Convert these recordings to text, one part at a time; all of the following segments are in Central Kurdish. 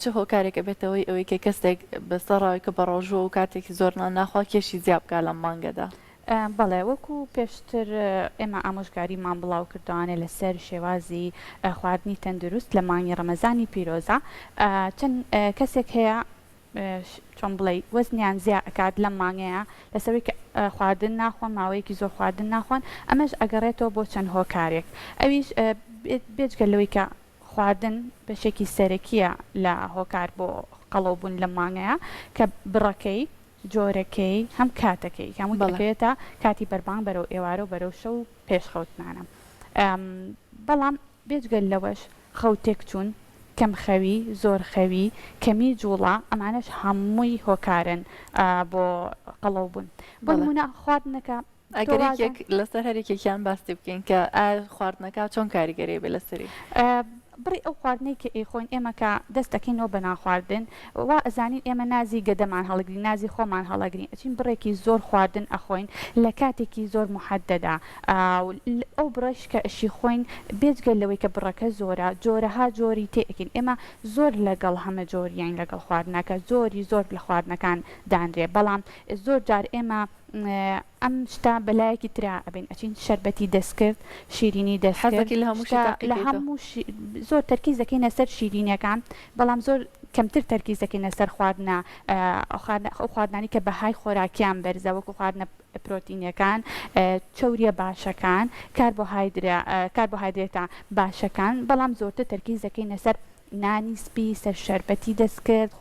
چ هۆکارێکە بێتەوەی ئەوەی کە کەسێک بەسەڕاوی کە بە ڕۆژوە و کاتێکی زۆر ناخوا کێشی زیاب بکات لەم مانگەدا. بەڵێ وەکو پێشتر ئێمە ئامۆژگاریمان بڵاو کردوانێ لەسەر شێوازی خواردنی تەندروست لە مانگی ڕەمەزانی پیرۆزە چەند کەسێک هەیە چۆن بڵێ وەزنیان زیاد ئەکات لەم مانگەیە لەسەروی کە خواردن ناخۆن ماوەیەکی زۆر خواردن ناخۆن ئەمەش ئەگەڕێتەوە بۆ چەند هۆکارێک ئەویش بێجگەلەوەی کە خواردن بەشێکی سەرەکیە لە هۆکار بۆ قەڵەوبوون لە مانگەیە کە بڕەکەی جۆرەکەی هەم کاتەکەی هەموو دەکەوێتە کاتی بەربان بەرەو ئێوارە و بەرەو شەو پێشخەوتمانە بەڵام بێجگەل لەوەش خەوتێک چوون کەم خەوی زۆر خەوی کەمی جوڵە ئەمانش هەمووی هۆکارن بۆ قەڵەوبوون بۆ نمونە خواردنەکە ئەگەر لەسەر هەرێکێکیان باستی بکەین کە خواردنەکە چۆن کاریگەری بێ لەسەری بڕی ئەو خواردنەی کە ئەیخۆین ئێمە کە دەست دەکەینەوە بە ناخواردن وا ئەزانین ئێمە نازی گەدەمان هەڵەگرین نازی خۆمان هەڵەگرین ئەچین بڕێکی زۆر خواردن ئەخۆین لە کاتێکی زۆر محەددەدا ئەو بڕش کە ئەشی خۆین بێجگەل لەوەی کە بڕەکە زۆرە جۆرەها جۆری تێئەکەین ئێمە زۆر لەگەڵ هەمە جۆریان لەگەڵ خواردنەکە زۆر لە خواردنەکان دانرێ بەڵام زۆر جار ئێمە ئەم شتا بەلایەکی ترا ئەبین ئەچین شەربەتی دەستکرد شیرینی دەستکرد لە هەموو زۆر تەرکیز دەکەینە سەر شیرینەکان بەڵام زۆر کەمتر تەرکیز دەکەینە سەر خواردنە ئەو خواردنانی کە بەهای خۆراکیان بەرزە وەکو خواردنە پرۆتینەکان چەوریە باشەکان کاربۆهایدرێتە باشەکان بەڵام زۆرتر تەرکیز دەکەینە سەر نانی سپی سەر شەربەتی دەستکرد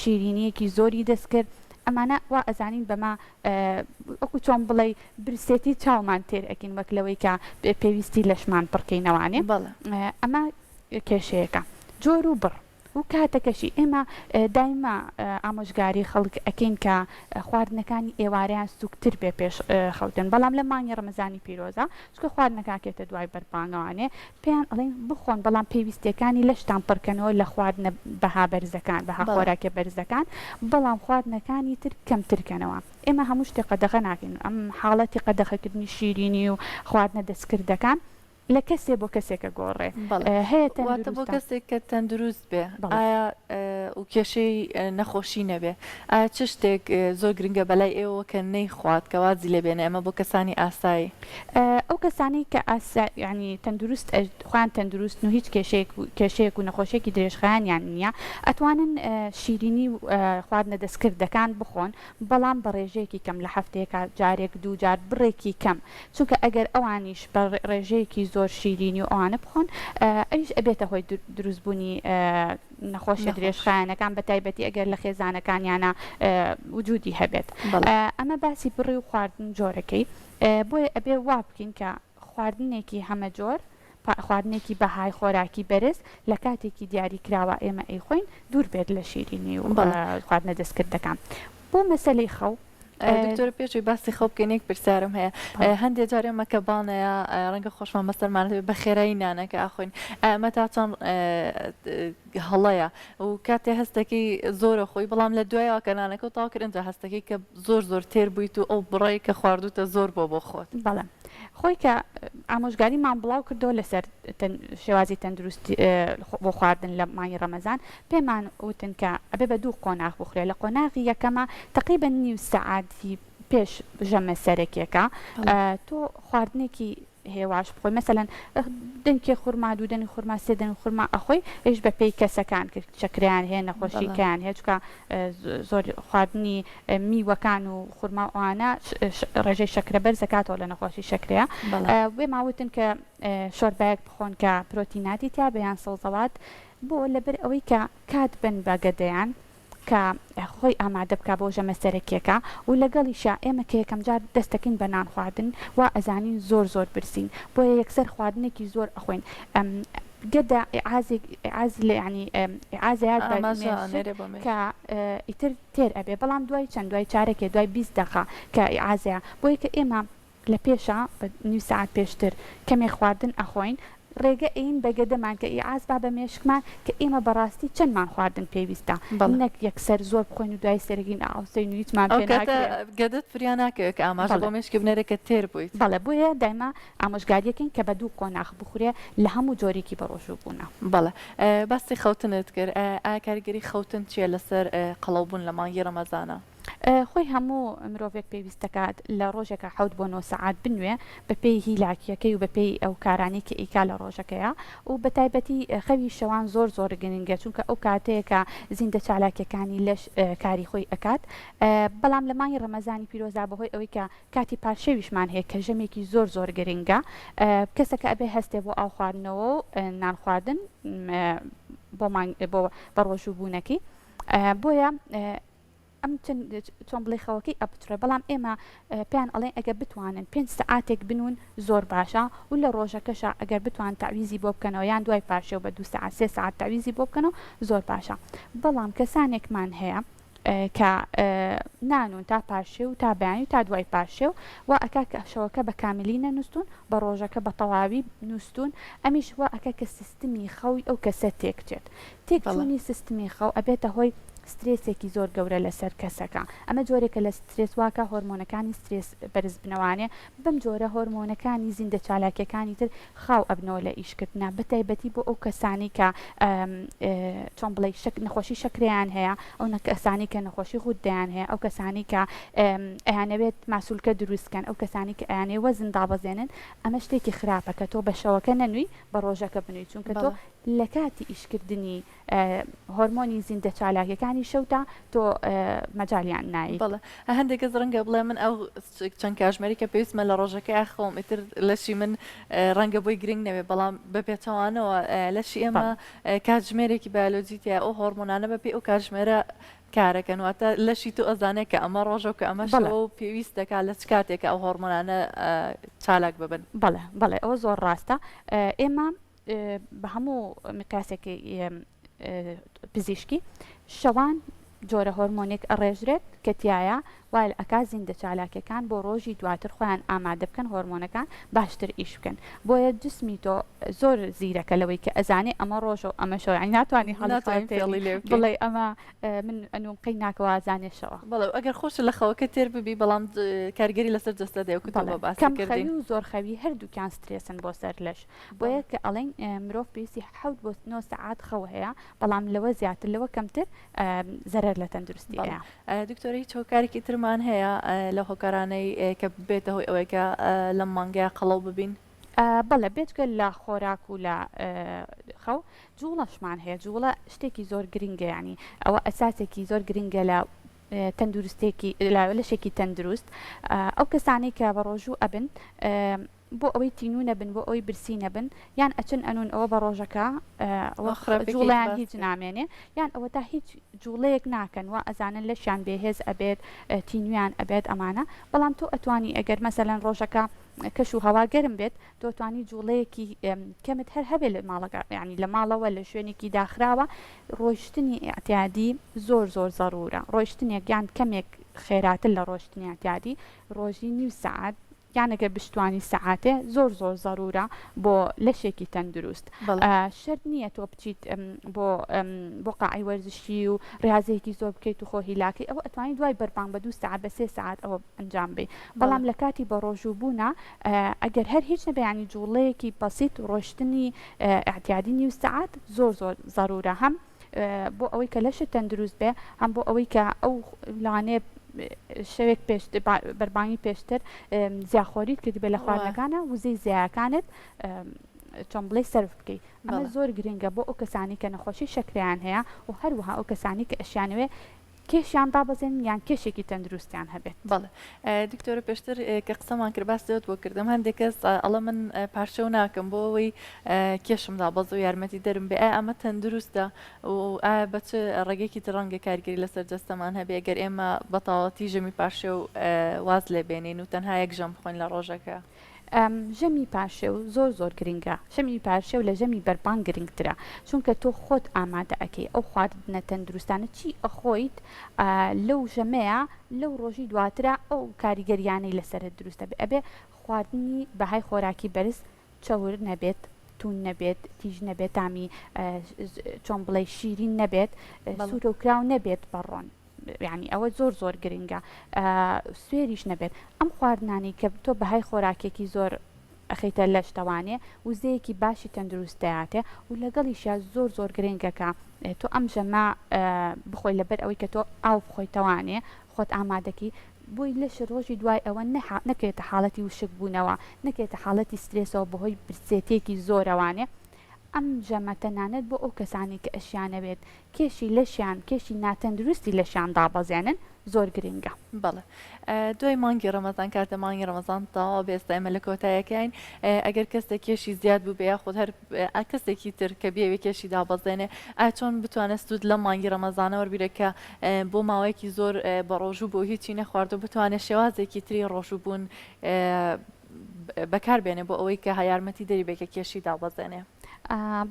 شیرینیەکی زۆری دەستکرد ئەمانە وا ئەزانین بەما ئەوکو چۆن بڵێ برسێتی چاومان تێر ئەکەین وەک لەوەی کە پێویستی لەشمان پڕکەینەوانێ ئەمە کێشەیەەکە جۆر و بڕ و کاتەکەشی ئێمە دایما ئامۆژگاری خەڵک ئەکەین کە خواردنەکانی ئێوارەیان سوکتر بێ پێش خەوتن بەڵام لە مانگی ڕەمەزانی پیرۆزە چکە خواردنەکەکێتە دوای بەرپانەوانێ پێیان ئەڵێن بخۆن بەڵام پێویستەکانی لەشتان پڕکەنەوە لە خواردنە بەها بەرزەکان بەها خۆراکە بەرزەکان بەڵام خواردنەکانی تر کەمترکەنەوە ئێمە هەموو شتێک قەدەغە ناکەین ئەم حاڵەتی قەدەغەکردنی شیرینی و خواردنە دەستکردەکان لە کەسێ بۆ کەسێکە گۆڕێ هەیە بۆ کەسێک کە تەندروست بێ ئایا و کێشەی نەخۆشی نەبێ ئایا چ شتێک زۆر گرنگە بەلای ئێوە کە نەیخوات کە وازی لێ بێنێ ئەمە بۆ کەسانی ئاسایی ئەو کەسانی کە ینی تەندروست خوان تەندروست و هیچ کێشەیەک و نەخۆشیێکی درێژخایانیان نییە ئەتوانن شیرینی خواردنە دەستکردەکان بخۆن بەڵام بە ڕێژەیەکی کەم لە هەفتەیەکە جارێک دوو جار بڕێکی کەم چونکە ئەگەر ئەوانیش بە ڕێژەیەکی زۆر شیرینی و ئەوانە بخۆن ئەویش ئەبێتە هۆی دروستبوونی نەخۆشی درێژخایەنەکان بە تایبەتی ئەگەر لە خێزانەکانیانە وجودی هەبێت ئەمە باسی بڕی و خواردن جۆرەکەی بۆیە ئەبێ وا بکەین کە خواردنێکی هەمە جۆر خواردنێکی بەهای خۆراکی بەرز لە کاتێکی دیاری کراوە ئێمە ئەیخۆین دوور بێت لە شیرینی و خواردنە دەستکردەکان بۆ مەسەلەی خەو دکتۆر پێشوی باسی خەو بکەینێک پرسیارم هەیە هەندێک جارێ مەکە باڵنەیە ڕەنگە خۆشمان بەسەرمانە بە خێرایی نانەکە ئاخۆین ئەمە تا چەند هەڵەیە و کاتێ هەستەکەی زۆرە خۆی بەڵام لە دوایەوە کە نانەکە و تاوکردنجا هەستەکەی کە زۆر تێر بوویت و ئەو بڕی کە خواردوتە زۆر بۆ خۆت بەڵێ خۆی کە ئامۆژگاریمان بڵاو کردەوە لەسەر شێوازی تەندروستی بۆ خواردن لە مانگی ڕەمەزان پێمان وتن کە ئەبێ بە دوو قۆناغ بخورێ لە قۆناغی یەکەمە تقریبا نیو سەعاتی پێش ژەمە سەرەکیەکە تۆ خواردنێکی هێواش بخۆی مەسەلەن دەنگێ خورما دوو دەنی خورما سێ دەنی خورما ئەخۆی ئەش بە پێی کەسەکان کرد شەکریان هەیە نەخۆشیکان هەیە چکە زۆر خواردنی میوەکان و خورما ئەوانە ڕێژەی شەکرە بەرز دەکاتەوە لە نەخۆشی شەکرەیە وێ ماوتن کە شۆربایەک بخۆن کە پرۆتیناتی تیا بەیان سەوزەوات بۆ لەبەر ئەوەی کە کات بن بە گەدەیان کە خۆی ئامادە بکە بۆ ژەمە سەرەکیەکە و لەگەڵیشا ئێمە کە یەکەم جار دەستەکەین بە نان خواردن وا ئەزانین زۆر برسین بۆیە یەکسەر خواردنێکی زۆر ئەخۆین گەدا ینی ئازیات کە ئیتر تێر ئەبێ بەڵام دوای چەند دوای چارێکێ دوای 20 دقیقە کە ئازەیە بۆیە کە ئێمە لە پێشە بە نیو ساعت پێشتر کەمێک خواردن ئەخۆین ڕێگە ئین بەگەدەمان کە ئیعاز با بە مێشکمان کە ئێمە بەڕاستی چەندمان خواردن پێویستە نەک یەکسەر زۆر بخۆین و دوای سەرگین ئاوسەی نویتمان گەدت فریان ناکەوێت کە ئاماژە بۆ مێشکی بنێرێکە تێر بوویت بەڵێ بۆیە دایما ئامۆژگاریەکەین کە بە دوو قۆناغ بخورێ لە هەموو جۆرێکی بەڕۆژوو بوونە. بەڵێ بەستی خەوتنت کرد ئایا کاریگەری خەوتن چیە لەسەر قەڵەوبوون لە مانگی ڕەمەزانە؟ خۆی هەموو مرۆڤێک پێویستەکات لە ڕۆژێکە 7 بۆ 9 سەعات بنوێ بە پێی هیلاکیەکەی و بە پێی ئەو کارانی کە ئیکا لە ڕۆژەکەیە و بە تایبەتی خەوی شەوان زۆر گرنگە چونکە ئەو کاتەیەکە زیندە چالاکیەکانی لەش کاری خۆی ئەکات بەڵام لە مانگی ڕەمەزانی پیرۆزا بەهۆی ئەوەی کە کاتی پاشەویشمان هەیە کە ژەمێکی زۆر گرنگە کەسەکە ئەبێ هەستێ بۆ ئاو خواردنەوە و نان خواردن بۆ بەڕۆژوو بوونەکەی بۆیە ئەم چۆن بڵێ خەوەکەی ئەپترێ بەڵام ئێمە پێیان ئەڵێن ئەگەر بتوانن 5 سەعاتێک بنون زۆر باشە و لە ڕۆژەکەشە ئەگەر بتوان تاویزی بۆ بکەنەوە یان دوای پاشێ بە 2 سەعات 3 سەعات تاویزی بۆ بکەنەوە زۆر باشە بەڵام کەسانێکمان هەیە کە نانون تا پاشێ و تا بەیانی و تا دوای پاشێ و ئەکا کە شەوەکە بە کاملی نەنووسون بە ڕۆژەکە بە تەواوی نووسون ئەمیش وە ئەکە کە سیستمی خەوی ئەو کەسە تێکچێت تێکچوونی سیستمی خەو ئەبێتە هۆی سترێسێکی زۆر گەورە لەسەر کەسەکە ئەمە جۆرێکە لە سترێس واکە هۆرمۆنەکانی سترێس بەرز بنەوانێ بەم جۆرە هۆرمۆنەکانی زیندە چالاکیەکانی تر خاو ئەبنەوە لە ئیشکردنا بەتایبەتی بۆ ئەو کەسانی کە چۆن بڵێ نەخۆشی شەکریان هەیە ئەو کەسانی کە نەخۆشی غوددەیان هەیە ئەو کەسانی کە ئەیانەوێت ماسوولکە دروستکەن ئەو کەسانی کە ئەیانێ وەزن دابەزێنن ئەمە شتێکی خراپە کە تۆ بە شەوەکە نەنووی بە ڕۆژەکە بنووی چونکە تۆ لە کاتی ئیشکردنی هۆرمۆنی زیندە چالاکیەکانی شەوتا تۆ مەجالیان نایی بەڵێ هەندێک کەس ڕەنگە بڵێ من ئەو چەند کاتژمێری کە پێویستمە لە ڕۆژەکەی ئاخۆم ئیتر لەشی من ڕەنگە بۆی گرنگ نەوێ بەڵام بەپێچەوانەوە لەشی ئێمە کاتژمێرێکی بایۆلۆجیتە ئەو هۆرمۆنانە بەپێی ئەو کاتژمێرە کارەکەن واتە لەشی تو ئەزانێت کە ئەمە ڕۆژە کە ئەمە شەوە و پێویست دەکات لە چ کاتێکە ئەو هۆرمۆنانە چالاک ببن. بەڵێ ئەوە زۆر ڕاستە ئێمە بە هەموو مقیاسێکی پزیشکی شەوان جۆرە هۆرمۆنێک ئەڕێژرێت کە تایە وایل ئەکا زیندە چالاکیەکان بۆ ڕۆژی دواتر خۆیان ئامادە بکەن هۆرمۆنەکان باشتر ئیش بکەن بۆیە جسمی تۆ زۆر زیرەکە لەوەی کە ئەزانێ ئەمە ڕۆژە و ئەمە شەوە ناتوانانی بڵێ ئەمە من ئەنوقەی ناکەوە ئازانێ شەوە بەڵێ ئەگەر خۆش لە خەوەکە تێر ببی بەڵام کارگەری لەسەر جەستە دەیەکوتەوە باسکردین و زۆر خەوی هەردووکیان سترێسن بۆ سەر لەش بۆیە کە ئەڵێن مرۆڤ پێویستی 7 بۆ 9 سەعات خەو هەیە بەڵام لەوە زیاتر لەوە کەمتر زەرەر لە تەندروستی هەیە. دکتۆری چۆکارێکی ترمان هەیە لە هۆکارانەی کە بێتە هۆی ئەوەی کە لەم مانگەیە قەڵەو ببین؟ بەڵێ بێتگە لە خۆراک و لە خەو جوڵەشمان هەیە جوڵە شتێکی زۆر گرنگە ینی ئەوە ئەساسێکی زۆر گرنگە لە تەندروستێکی لەشێکی تەندروست ئەو کەسانی کە بە ڕۆژوو ئەبن بۆ ئەوەی تینوو نەبن بۆ ئەوەی برسی نەبن یان ئەچن ئەنون ئەوە بە ڕۆژەکە جوڵیان هیچ نامێنێ یان ئەوە تا هیچ جوڵەیەک ناکەن و ئەزانن لەشیان بێهێز ئەبێت تینویان ئەبێت ئەمانە بەڵام تۆ ئەتوانی ئەگەر مەسەلەن ڕۆژەکە کەش و هەوا گەرم بێت تۆتوانی جوڵەیەکی کەمت هەر هەبێت لە ماڵەکە ینی لە ماڵەوە لە شوێنێکی داخراوە ڕۆیشتنی ئاعتیادی زۆر زەڕورە ڕۆیشتنێک یان کەمێک خێراتر لە ڕۆیشتنی ئاعتیادی ڕۆژی نیو سەعات یانەگە بشتوانی سەعاتێ زۆر زەڕورە بۆ لەشێکی تەندروست شەرت نییە تۆ بچیت بۆ قاعی وەرزشی و ڕاضەیەکی زۆر بکەیت و خۆ هیلاکی ئەوە ئەتوانانی دوای بەربان بە 2 سەعات بە 3 سەعات ئەوە ئەنجام بێ بەڵام لە کاتی بە ڕۆژوو بوونا ئەگەر هەر هیچ نەبیانی جوڵەیەکی بەسیط ڕۆشتنی ئاعتیادی نیو سەعات زۆر زەڕورە هەم بۆ ئەوەی کە لەشت تەندروست بێ هەم بۆ ئەوەی کە ئەو لانێ شەوێک بەربانی پێشتر زیاخۆریت کردی بێ لە خواردنەکانە وزەی زیاکانت چۆن بڵێ سەرف بکەیت ئەمە زۆر گرنگە بۆ ئەو کەسانی کە نەخۆشی شەکریان هەیە و هەروەها ئەو کەسانی کە ئەشیانوێ کێشیان دابەزێن یان کێشێکی تەندروستیان هەبێت. بەڵێ دکتۆرە پێشتر کە قسەمان کرد باس دەوت بۆ کردم هەندێک کەس ئەڵە من پارچە و ناکەم بۆ ئەوەی کێشم دابەز و یارمەتی دەرم بێ ئەمە تەندروستە و ئایا بە چ ڕێگەیەکی ڕەنگە کارگەری لەسەر جەستەمان هەبێ ئەگەر ئێمە بەتاواتی ژەمی پارچە و واز لێ بێنین و تەنها یەک ژەم بخۆین لە ڕۆژەکە؟ ژەمی پاشێ و زۆر گرنگە ژەمی پاشێ و لە ژەمی بەربان گرنگترە چونکە تۆ خۆت ئامادە ئەەکەی ئەو خواردنە تەندروستانە چی ئەخۆیت لەو ژەمەیە لەو ڕۆژی دواترە ئەو کاریگەریانەی لەسەر دروستە ئەبێ خواردنی بەهای خۆراکی بەرز چاور نەبێت تون نەبێت تیژ نەبێت تامی چۆن بڵێ شیرین نەبێت سوورە و کراو نەبێت بەڕۆن یعنی ئەوە زۆر گرنگە سوێریش نەبێت ئەم خواردنانی کە تۆ بەهای خۆراکێکی زۆر ئەخیتە لەشتەوانێ وزەیەکی باشی تەندروستەیاتێ و لەگەڵیشە زۆر گرنگەکە تۆ ئەم ژەما بخۆی لەبەر ئەوەی کە تۆ ئاو بخۆیتەوانێ خۆت ئامادەکی بۆی لەش ڕۆژی دوای ئەوە نەکرێتە حاڵەتی وشک بوونەوە نەکرێتە حاڵەتی سترێسەوە بەهۆی برسێتێکی زۆرەوانێ ئەم ژەمە تەنانەت بۆ ئەو کەسانی کە ئەشیانە بێت کێشی لەشیان کێشی ناتەندروستی لەشیان دابەزێنن زۆر گرنگە. بەڵێ دوای مانگی ڕەمەزان کاتە مانگی ڕەمەزان تاوا بێستا ئێمە لە کۆتایەکەین ئەگەر کەسێک کێشی زیاد بوو بێ خۆ هەر کەسێکی تر کە بێوێ کێشی دابەزێنێ چۆن بتوانێت سوود لە مانگی ڕەمەزانەوە بیرەکە بۆ ماوەیەکی زۆر بە ڕۆژوو بۆ هیچی نەخواردو بتوانێت شێوازێکی تری ڕۆژوو بوون بەکاربێنێ بۆ ئەوەی کە هەیارمەتی دەری بێکە کێشی دابەزێنێ.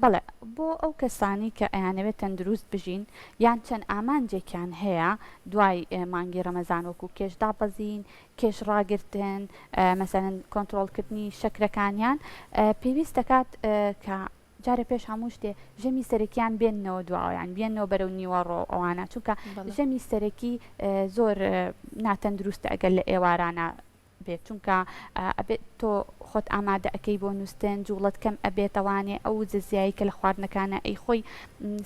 بەڵێ بۆ ئەو کەسانی کە ئەیانەوێت تەندروست بژین یان چەند ئامانجێکیان هەیە دوای مانگی ڕەمەزان وەکو کێش دابەزین کێش ڕاگرتن مەسەرەن کۆنتڕۆڵکردنی شەکرەکانیان پێویست دەکات کە جارە پێش هەموو شتێ ژەمی سەرەکیان بێننەوە دواوەیان بێنەوە بەرەو نیوەڕۆ ئەوانە چونکە ژەمی سەرەکی زۆر ناتەندروستە ئەگەر لە ئێوارانە بێت چونکە ئەبێت تۆ خۆت ئامادە ئەەکەی بۆ نووسن جوڵت کەم ئەبێتەوانێ ئەو جززیایی کە لە خواردنەکانە ئەی خۆی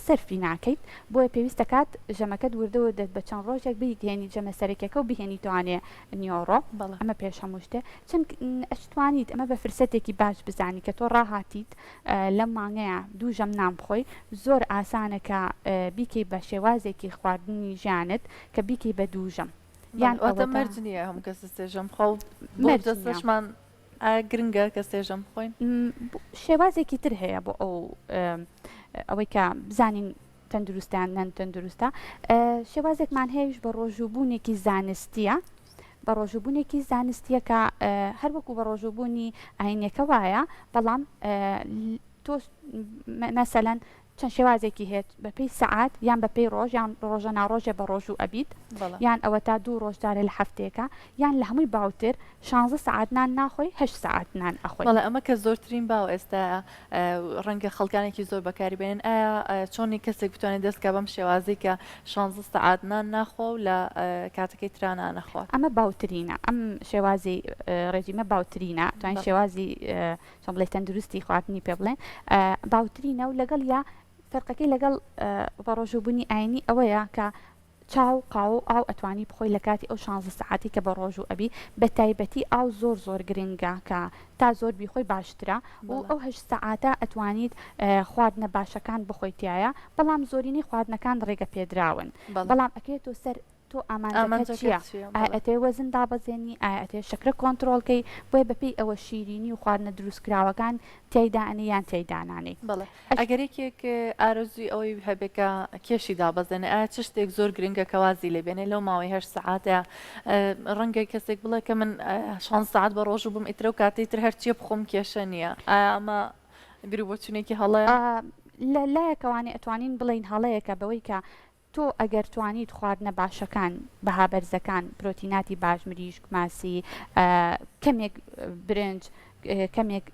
سەرفی ناکەیت بۆیە پێویست دەکات ژەمەکەت وردەوە دێت بە چەند ڕۆژێک بیهێنی جەمە سەرەکێکە و بهێنی توانێ نیۆڕۆ ئەمە پێش هەموو شتێ چەند ئەشتوانیت ئەمە بە فرسەتێکی باش بزانی کە تۆ ڕاهاتیت لەم مانگەیە دوو ژەم نام بخۆی زۆر ئاسانەکە بیکەی بە شێوازێکی خواردنی ژیانت کە بیکەی بە دوو ژەم یان ئەوە مەرج نییە هەموو کەس سێژەم خۆ دەستەشمان گرنگە کە سێژەم بخۆین شێوازێکی تر هەیە بۆ ئەوەی کە بزانین تەندروستیان نەن تەندروستە شێوازێکمان هەیەش بە ڕۆژووبوونێکی زانستیە بە ڕۆژووبوونێکی زانستیە کە هەر وەکو بە ڕۆژووبوونی ئاینەکە وایە بەڵام تۆ مەسەلەن چەند شێوازێکی هێت بەپێی سەعات یان بەپێی ڕۆژ یان ڕۆژە ناڕۆژە بە ڕۆژ و ئەبیت یان ئەوە تا دوو ڕۆژدارە لە هەفتەیەەکە یان لە هەمووی باوتر 16 ساعت نان ناخۆی 8 ساعت نان ئەخۆی. بەڵێ ئەمە کە زۆرترین باو ئێستا ڕەنگە خەڵکانێکی زۆر بەکاریبێنن ئایا چۆنی کەسێک بتوانێت دەستکە بەم شێوازی کە 16 ساعت نان ناخۆ و لە کاتەکەی ترانە نەخۆ ئەمە باوترینە ئەم شێوازی ڕێژیمە باوترینە توانین شێوازی چۆن بڵێ تەندروستی خواردنی پێ بڵێن باوترینە و لەگەڵ یا فەرقەکەی لەگەڵ بە ڕۆژووبوونی ئاینی ئەوەیە کە چاو قاو ئاو ئەتوانی بخۆی لە کاتی ئەو 16 ساعتی کە بە ڕۆژ و ئەبی بە تایبەتی ئاو زۆر گرنگە کە تا زۆر بیخۆی باشترە و ئەو 8 ساعاتە ئەتوانیت خواردنە باشەکان بخۆیتایە بەڵام زۆرینی خواردنەکان ڕێگە پێدراون بەڵام ئەکێتۆ سەر تۆ ئامانجەکە چییە ئەتێ وەزن دابەزێنی ئەتێ شەکرە کۆنتڕۆڵکەی بۆیە بەپێی ئەوە شیرینی و خواردنە دروستکراوەکان تێیدانە یان تێیدانانی بڵێ ئەگەرێکێک ئارزوی ئەوەی هەبێکە کێشی دابەزێنێ ئایا چ شتێک زۆر گرنگە کەوازی لێبێنێ لەو ماوەی 8 ساعاتە ڕەنگە کەسێک بڵێ کە من 6 ساعت بە ڕۆژ بووم ئیترە و کاتەی تر هەرچیە بخۆم کێشە نییە ئەمە بیرروبچونێکی هەڵەیە لە لایەکەوانێ ئەتوانین بڵین هەڵەیەکە بەوەی کە تۆ ئەگەر توانیت خواردنە باشەکان بەها بەرزەکان پرۆتیناتی باش مریشک ماسی کەمێک برنج کەمێک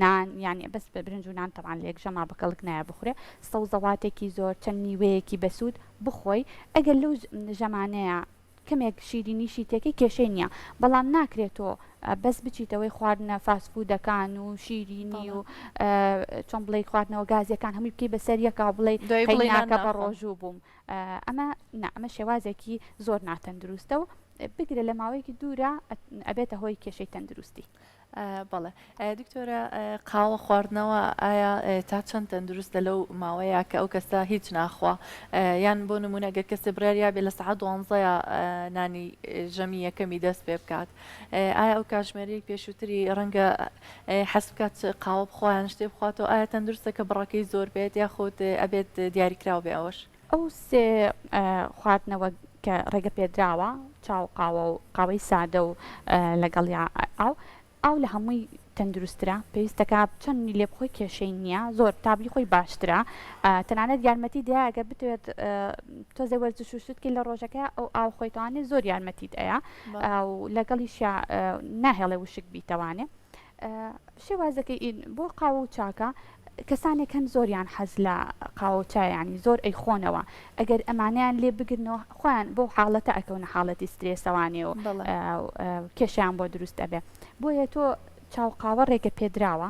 نان یعنی بەس بە برنج و نان تەوان لێک ژەما بەکەڵک نایە بخورێ سەوزەواتێکی زۆر چەند میوەیەکی بەسوود بخۆی ئەگەر لەو ژەمانەیە کەمێک شیرینیشی تێکی کێشەی نییە بەڵام ناکرێتەوە بەس بچیتەوەی خواردنە فاسفودەکان و شیرینی و چۆن بڵێ خواردنەوە گازیەکان هەمووی بکەی بەسەر یەکا بڵێ قەیناکە بە ڕۆژوو بووم ئەمە شێوازێکی زۆر ناتەندروستە و بگرە لە ماوەیەکی دوورە ئەبێتە هۆی کێشەی تەندروستی. بەڵێ دکتۆرە قاوە خواردنەوە ئایا تا چەند تەندروستە لەو ماوەیە کە ئەو کەسە هیچ ناخوا یان بۆ نمونەگە کەسێ براریا بێ لە سەعات 12 نانی ژەمی یەکەمی دەست پێ بکات ئایا ئەو کاتژمێرەیەک پێشووتری ڕەنگە حەز بکات قاوە بخوایان شتێ بخواتەوە ئایا تەندروستە کە بڕەکەی زۆر بێت یاخۆت ئەبێت دیاریکراو بێ ئەوەش ئەو سێ خواردنەوە کە ڕێگە پێدراوە چاو قاوە و قاوەی سادە و لەگەڵ ئەو لە هەمووی تەندروسترا پێویستەکە چەندی لێ بخۆی کێشەی نییە زۆر تابلی خۆی باشترە تەنانەت یارمەتی دەیە ئەگە بتوێت تۆزە وەرزش و شتکی لە ڕۆژەکە ئەو ئاو خۆیتوانێت زۆر یارمەتیت ئەیە و لەگەڵیش ناهێڵێ وشک بیتەوانێ شێوازەکەی بۆ قاوە و چاکە کەسانێک هەن زۆریان حەز لە قاوە چایانی زۆر ئەیخۆنەوە ئەگەر ئەمانیان لێ بگرنەوە خۆیان بۆ حاڵەتە ئەکەونە حاڵەتی سترێسەوانێ و کێشیان بۆ دروست ئەبێ بۆیە تۆ چاو قاوە ڕێگە پێدراوە